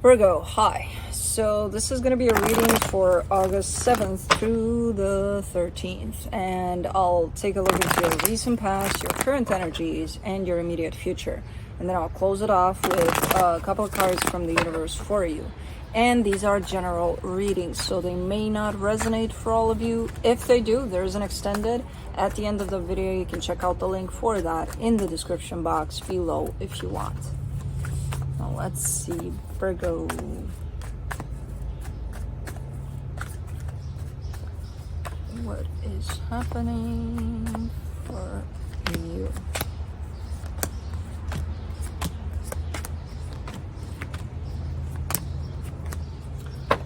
Virgo, hi. So this is going to be a reading for August 7th through the 13th, and I'll take a look into your recent past, your current energies, and your immediate future. And then I'll close it off with a couple of cards from the universe for you. And these are general readings, so they may not resonate for all of you. If they do, there's an extended at the end of the video. You can check out the link for that in the description box below if you want. Now let's see, Virgo. What is happening for you?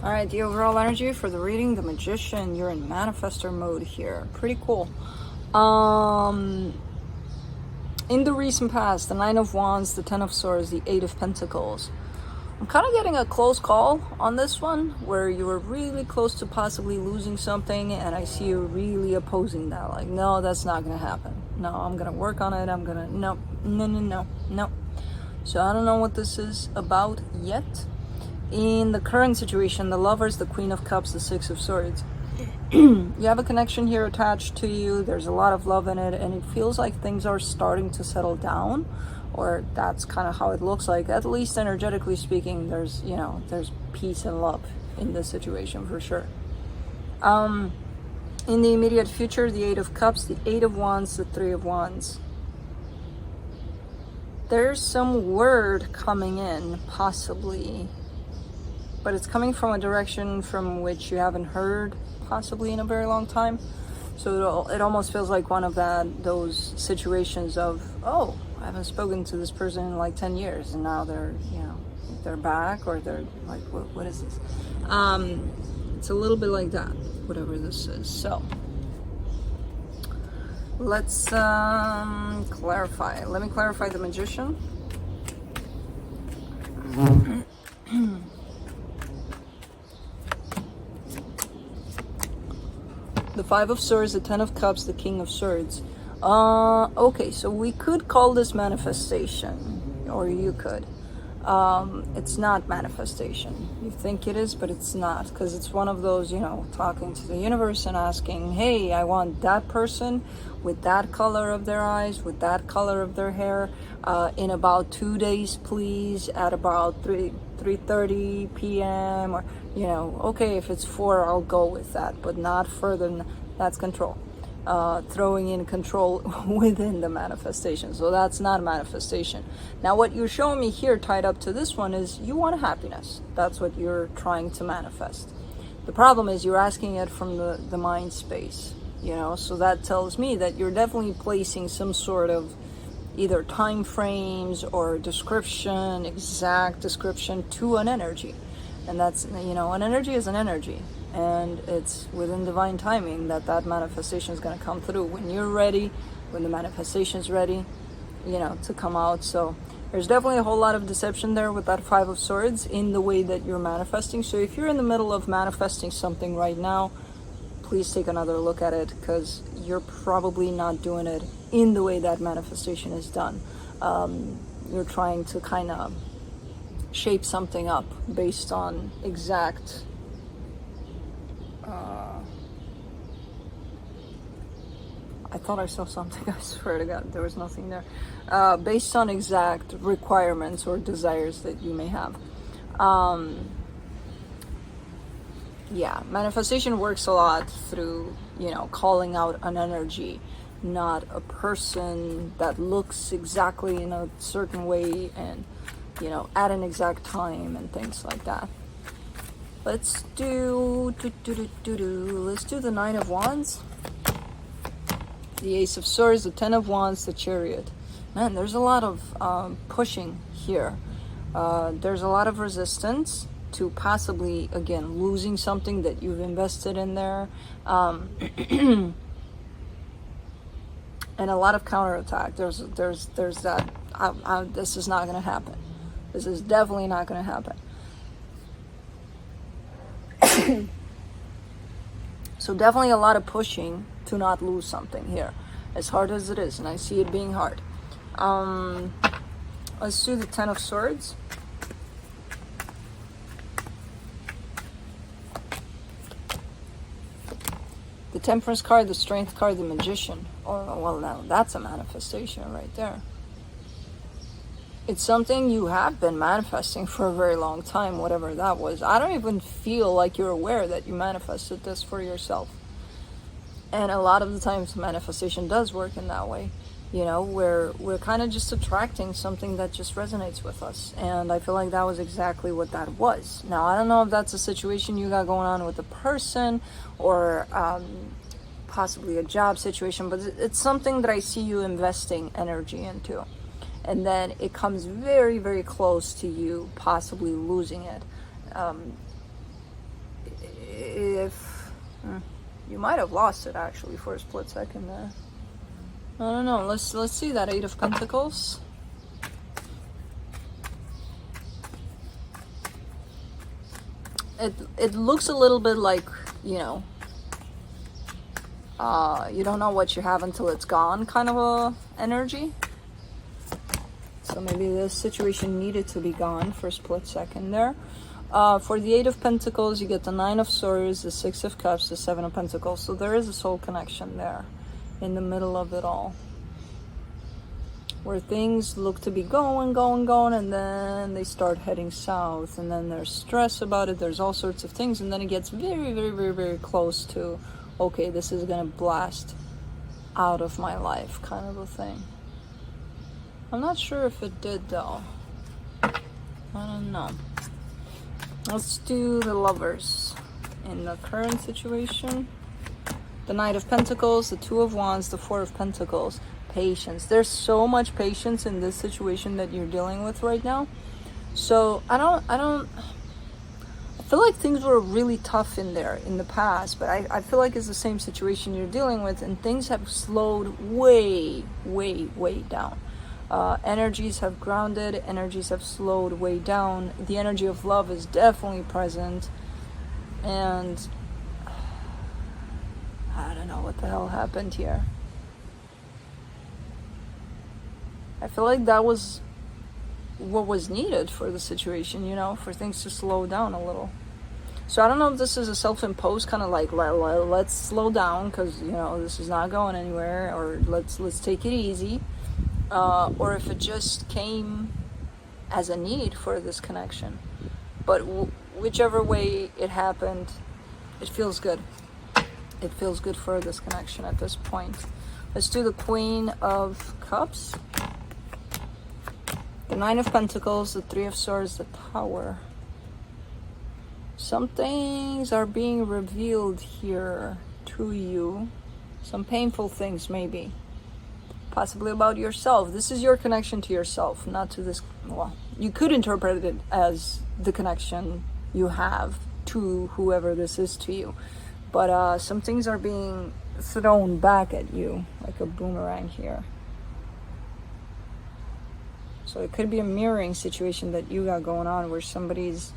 All right, the overall energy for the reading, the Magician. You're in manifestor mode here. Pretty cool. In the recent past, the Nine of Wands, the Ten of Swords, the Eight of Pentacles. I'm kind of getting a close call on this one, where you were really close to possibly losing something, and I see you really opposing that. Like, no, that's not going to happen. No, I'm going to work on it. I'm going to, no. So I don't know what this is about yet. In the current situation, the Lovers, the Queen of Cups, the Six of Swords. You have a connection here attached to you. There's a lot of love in it, and it feels like things are starting to settle down, or that's kind of how it looks like. At least energetically speaking, there's peace and love in this situation for sure. In the immediate future, the Eight of Cups, the Eight of Wands, the Three of Wands. There's some word coming in, possibly, but it's coming from a direction from which you haven't heard possibly in a very long time. So it almost feels like one of those situations of, oh, I haven't spoken to this person in like 10 years, and now they're back, or they're like, what is this? It's a little bit like that, whatever this is. So let's clarify. Let me clarify the Magician. The Five of Swords, the Ten of Cups, the King of Swords. Okay, so we could call this manifestation, or you could. It's not manifestation. You think it is, but it's not, because it's one of those, talking to the universe and asking, hey, I want that person with that color of their eyes, with that color of their hair, in about 2 days, please, at about 3:30 p.m. or, okay, if it's 4, I'll go with that, but not further than that's control. Throwing in control within the manifestation. So that's not manifestation. Now, what you're showing me here tied up to this one is you want happiness. That's what you're trying to manifest. The problem is you're asking it from the mind space, so that tells me that you're definitely placing some sort of either time frames or description, exact description to an energy. And that's, an energy is an energy. And it's within divine timing that manifestation is going to come through when you're ready, when the manifestation is ready, to come out. So there's definitely a whole lot of deception there with that Five of Swords in the way that you're manifesting. So if you're in the middle of manifesting something right now, please take another look at it, because you're probably not doing it in the way that manifestation is done. You're trying to kind of shape something up based on exact I thought I saw something. I swear to God, there was nothing there. Based on exact requirements or desires that you may have. Yeah, manifestation works a lot through, calling out an energy, not a person that looks exactly in a certain way and, at an exact time and things like that. Let's do the Nine of Wands, the Ace of Swords, the Ten of Wands, the Chariot. Man, there's a lot of pushing here. There's a lot of resistance to possibly, again, losing something that you've invested in there. And a lot of counterattack. There's that, this is not going to happen. This is definitely not going to happen. So definitely a lot of pushing to not lose something here, as hard as it is, and I see it being hard. Let's do the Ten of Swords. The Temperance card, the Strength card, the Magician. Oh, well, now that's a manifestation right there. It's something you have been manifesting for a very long time, whatever that was. I don't even feel like you're aware that you manifested this for yourself. And a lot of the times manifestation does work in that way. You know, where we're kind of just attracting something that just resonates with us. And I feel like that was exactly what that was. Now, I don't know if that's a situation you got going on with a person or possibly a job situation, but it's something that I see you investing energy into. And then it comes very, very close to you possibly losing it. You might have lost it actually for a split second there. I don't know. Let's see that Eight of Pentacles. It looks a little bit like, you know, you don't know what you have until it's gone kind of a energy. So maybe this situation needed to be gone for a split second there. For the Eight of Pentacles, you get the Nine of Swords, the Six of Cups, the Seven of Pentacles. So there is a soul connection there in the middle of it all, where things look to be going, and then they start heading south, and then there's stress about it, there's all sorts of things, and then it gets very, very, very, very close to, okay, this is gonna blast out of my life kind of a thing. I'm not sure if it did though. I don't know. Let's do the Lovers in the current situation. The Knight of Pentacles, the Two of Wands, the Four of Pentacles. Patience. There's so much patience in this situation that you're dealing with right now. So I feel like things were really tough in there in the past, but I feel like it's the same situation you're dealing with, and things have slowed way, way, way down. Energies have grounded, energies have slowed way down. The energy of love is definitely present, and I don't know what the hell happened here. I feel like that was what was needed for the situation, you know, for things to slow down a little. So I don't know if this is a self-imposed kind of like, let's slow down because, you know, this is not going anywhere, or let's take it easy, or if it just came as a need for this connection. But whichever way it happened, it feels good. It feels good for this connection at this point. Let's do the Queen of Cups, the Nine of Pentacles, the Three of Swords, the Tower. Some things are being revealed here to you. Some painful things maybe. Possibly about yourself. This is your connection to yourself, not to this. Well, you could interpret it as the connection you have to whoever this is to you. But some things are being thrown back at you like a boomerang here. So it could be a mirroring situation that you got going on, where somebody's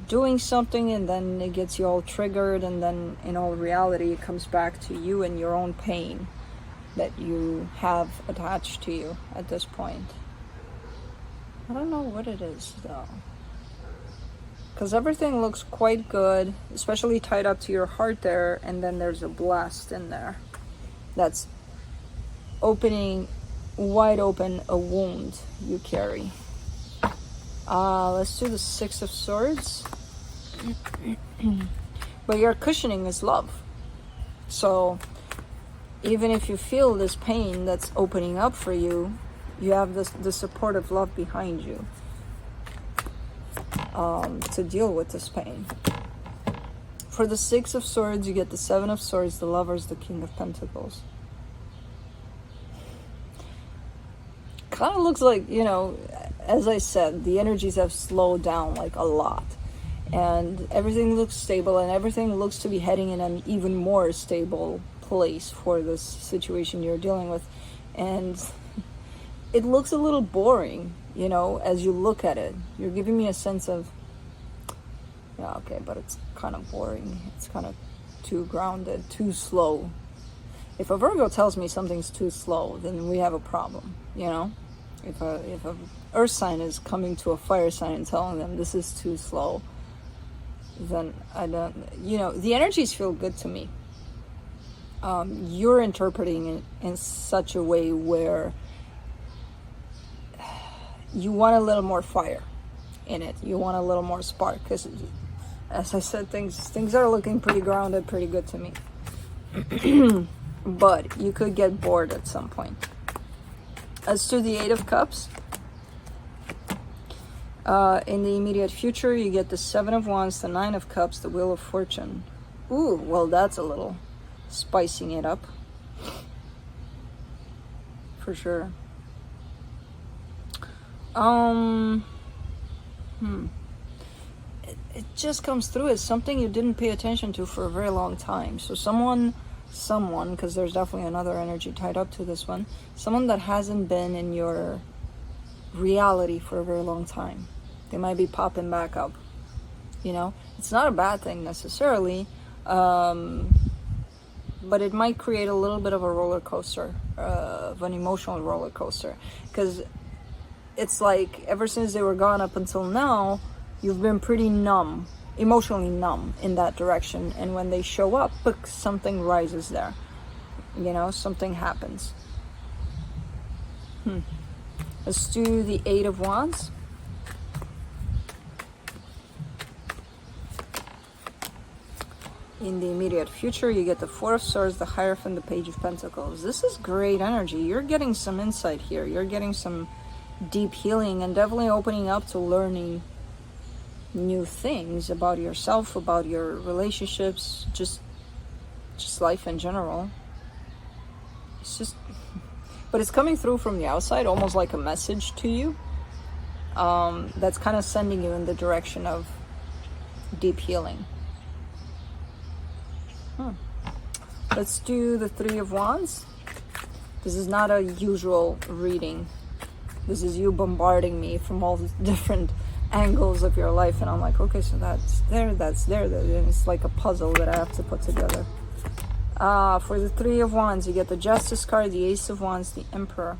doing something and then it gets you all triggered, and then in all reality it comes back to you and your own pain that you have attached to you at this point. I don't know what it is though, because everything looks quite good, especially tied up to your heart there, and then there's a blast in there that's opening wide open a wound you carry. Let's do the Six of Swords. But your cushioning is love. So even if you feel this pain that's opening up for you, you have the support of love behind you to deal with this pain. For the Six of Swords, you get the Seven of Swords, the Lovers, the King of Pentacles. Kind of looks like, you know, as I said, the energies have slowed down like a lot, and everything looks stable, and everything looks to be heading in an even more stable place for this situation you're dealing with. And it looks a little boring, you know, as you look at it. You're giving me a sense of, yeah, okay, but it's kind of boring. It's kind of too grounded, too slow. If a Virgo tells me something's too slow, then we have a problem, you know? If a earth sign is coming to a fire sign and telling them this is too slow, then I don't, you know, the energies feel good to me. you're interpreting it in such a way where you want a little more fire in it. You want a little more spark, because as I said, things are looking pretty grounded, pretty good to me. But you could get bored at some point. As to the Eight of Cups, in the immediate future, you get the Seven of Wands, the Nine of Cups, the Wheel of Fortune. Ooh, well, that's a little spicing it up. For sure. It just comes through as something you didn't pay attention to for a very long time. So someone, because there's definitely another energy tied up to this one, someone that hasn't been in your reality for a very long time. They might be popping back up. You know, it's not a bad thing necessarily, but it might create a little bit of a roller coaster, of an emotional roller coaster, because it's like ever since they were gone up until now, you've been pretty numb, emotionally numb in that direction, and when they show up, something rises there. You know, something happens. Let's do the Eight of Wands. In the immediate future, you get the Four of Swords, the Hierophant, the Page of Pentacles. This is great energy. You're getting some insight here. You're getting some deep healing, and definitely opening up to learning new things about yourself, about your relationships, just life in general. It's just, but it's coming through from the outside, almost like a message to you, that's kind of sending you in the direction of deep healing. Let's do the Three of Wands. This is not a usual reading. This is you bombarding me from all the different angles of your life, and I'm like, okay, so that's there, and it's like a puzzle that I have to put together. For the Three of Wands, you get the Justice card, the Ace of Wands, the Emperor.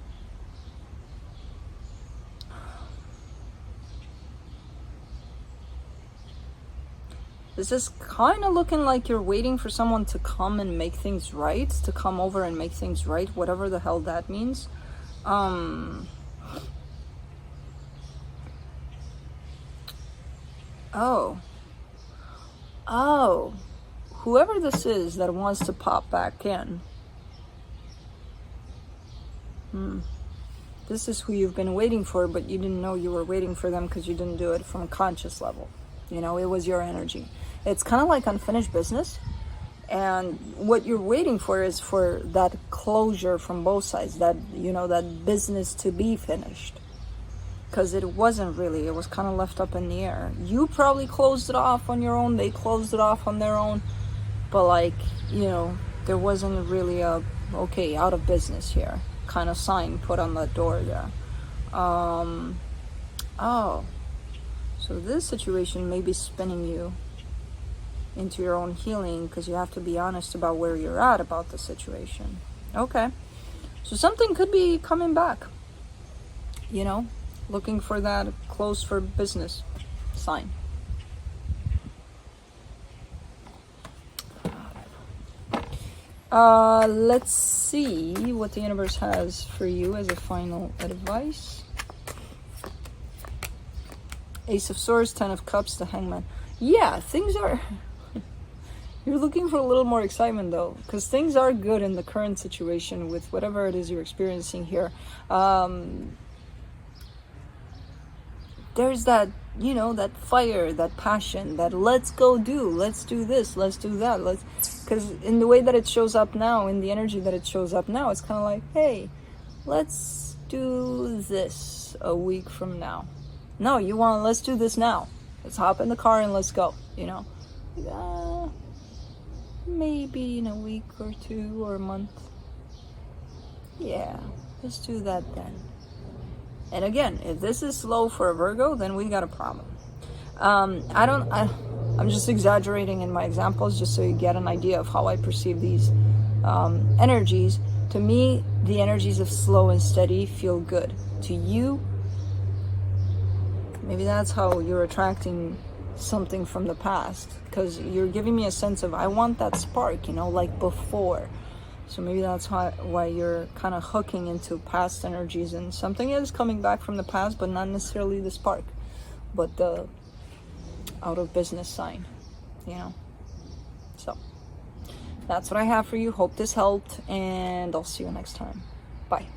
This is kind of looking like you're waiting for someone to come and make things right, to come over and make things right, whatever the hell that means. Oh, whoever this is that wants to pop back in. This is who you've been waiting for, but you didn't know you were waiting for them because you didn't do it from a conscious level. You know, it was your energy. It's kind of like unfinished business. And what you're waiting for is for that closure from both sides, that, you know, that business to be finished. Because it wasn't really, it was kind of left up in the air. You probably closed it off on your own, they closed it off on their own. But like, you know, there wasn't really a, okay, out of business here kind of sign put on the door there. Oh, so this situation may be spinning you into your own healing, because you have to be honest about where you're at about the situation. Okay, so something could be coming back, you know, looking for that close for business sign. Let's see what the universe has for you as a final advice. Ace of Swords, Ten of Cups, the Hangman. Yeah, things are... You're looking for a little more excitement though, because things are good in the current situation with whatever it is you're experiencing here. There's that, you know, that fire, that passion, that let's go do, let's do this, let's do that, because in the way that it shows up now, in the energy that it shows up now, it's kind of like, hey, let's do this a week from now. No, you want, let's do this now. Let's hop in the car and let's go, you know. Maybe in a week or two or a month. Yeah, let's do that then. And again, if this is slow for a Virgo, then we got a problem. I'm just exaggerating in my examples just so you get an idea of how I perceive these energies. To me, the energies of slow and steady feel good. To you, maybe that's how you're attracting something from the past, because you're giving me a sense of, I want that spark, you know, like before. So maybe that's why you're kind of hooking into past energies, and something is coming back from the past, but not necessarily the spark, but the out of business sign, you know. So that's what I have for you. Hope this helped, and I'll see you next time. Bye.